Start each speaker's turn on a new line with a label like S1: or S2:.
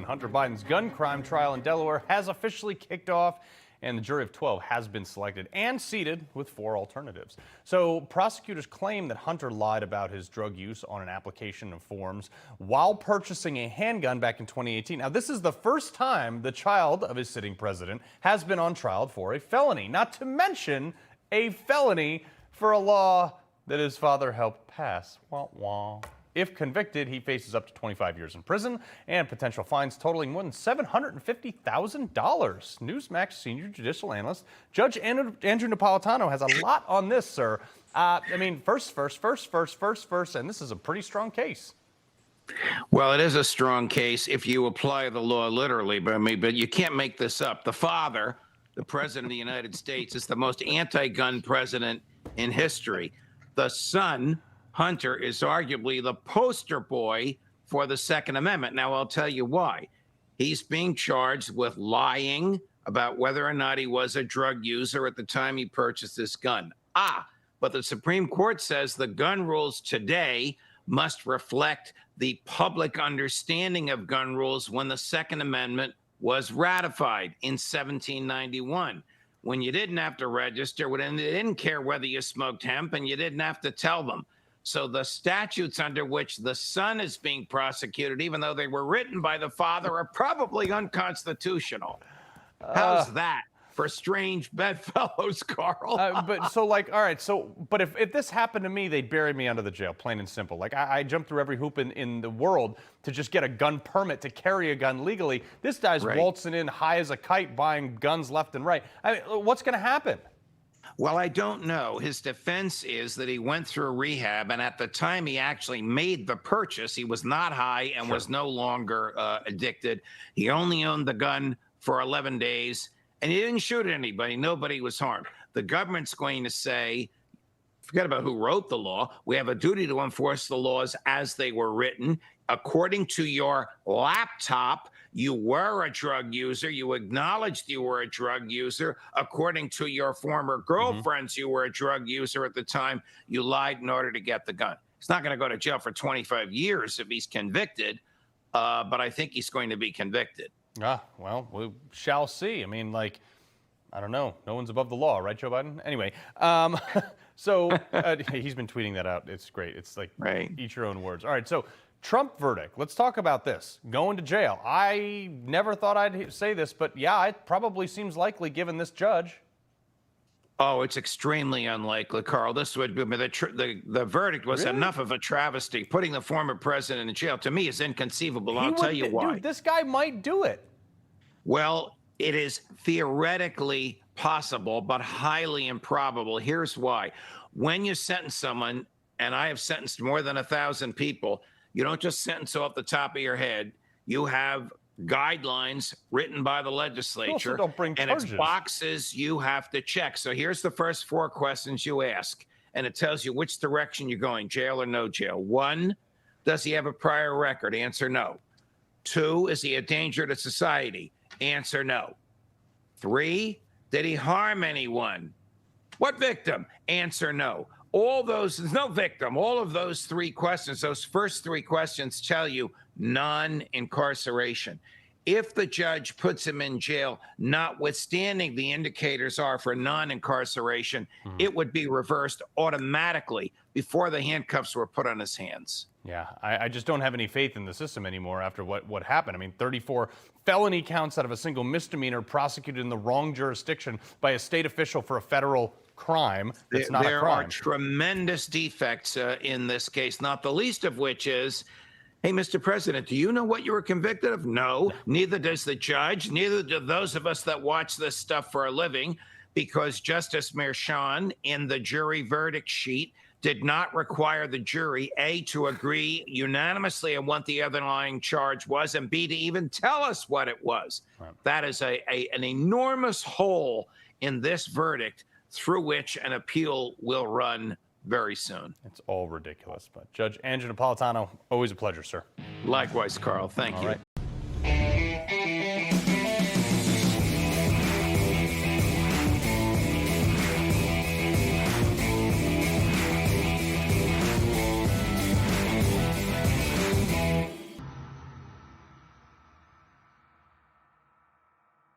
S1: everyone. Hunter Biden's gun crime trial in Delaware has officially kicked off, and the jury of 12 has been selected and seated with 4 alternatives. So prosecutors claim that Hunter lied about his drug use on an application of forms while purchasing a handgun back in 2018. Now, this is the first time the child of his sitting president has been on trial for a felony, not to mention a felony for a law that his father helped pass. Wah, wah. If convicted, he faces up to 25 years in prison and potential fines totaling more than $750,000. Newsmax senior judicial analyst Judge Andrew Napolitano has a lot on this, sir. First, and this is a pretty strong case.
S2: Well, it is a strong case if you apply the law literally, but you can't make this up. The father, the president of the United States, is the most anti-gun president in history. The son, Hunter, is arguably the poster boy for the Second Amendment. Now, I'll tell you why. He's being charged with lying about whether or not he was a drug user at the time he purchased this gun. But the Supreme Court says the gun rules today must reflect the public understanding of gun rules when the Second Amendment was ratified in 1791. When you didn't have to register, when they didn't care whether you smoked hemp, and you didn't have to tell them. So the statutes under which the son is being prosecuted, even though they were written by the father, are probably unconstitutional. How's that for strange bedfellows, Carl?
S1: But if this happened to me, they'd bury me under the jail, plain and simple. Like, I jumped through every hoop in the world to just get a gun permit to carry a gun legally. This guy's waltzing in high as a kite, buying guns left and right. What's going to happen?
S2: Well, I don't know. His defense is that he went through rehab, and at the time he actually made the purchase, he was not high and was no longer addicted. He only owned the gun for 11 days, and he didn't shoot at anybody. Nobody was harmed. The government's going to say, forget about who wrote the law. We have a duty to enforce the laws as they were written. According to your laptop, you were a drug user. You acknowledged you were a drug user. According to your former girlfriends, you were a drug user at the time. You lied in order to get the gun. He's not going to go to jail for 25 years if he's convicted, but I think he's going to be convicted.
S1: Well, we shall see. I don't know. No one's above the law, right, Joe Biden? Anyway, he's been tweeting that out. It's great. It's like, eat your own words. All right, so Trump verdict. Let's talk about this. Going to jail. I never thought I'd say this, but yeah, it probably seems likely given this judge.
S2: Oh, it's extremely unlikely, Carl. This would be the verdict was enough of a travesty. Putting the former president in jail, to me, is inconceivable. I'll tell you why.
S1: Dude, this guy might do it.
S2: Well, it is theoretically possible, but highly improbable. Here's why. When you sentence someone, and I have sentenced more than 1,000 people, you don't just sentence off the top of your head. You have guidelines written by the legislature, and it's boxes you have to check. So here's the first 4 questions you ask, and it tells you which direction you're going, jail or no jail. 1, does he have a prior record? Answer no. 2, is he a danger to society? Answer no. 3, did he harm anyone? What victim? Answer no. All those, there's no victim. All of those 3 questions, those first 3 questions tell you non-incarceration. If the judge puts him in jail, notwithstanding the indicators are for non-incarceration, it would be reversed automatically before the handcuffs were put on his hands.
S1: Yeah, I just don't have any faith in the system anymore after what happened. 34 felony counts out of a single misdemeanor prosecuted in the wrong jurisdiction by a state official for a federal crime that's not a crime.
S2: There are tremendous defects in this case, not the least of which is, hey, Mr. President, do you know what you were convicted of? No, neither does the judge, neither do those of us that watch this stuff for a living, because Justice Merchan in the jury verdict sheet did not require the jury, A, to agree unanimously on what the underlying charge was, and B, to even tell us what it was. That is an enormous hole in this verdict through which an appeal will run very soon.
S1: It's all ridiculous. But Judge Andrew Napolitano, always a pleasure, sir.
S2: Likewise, Carl. Thank you.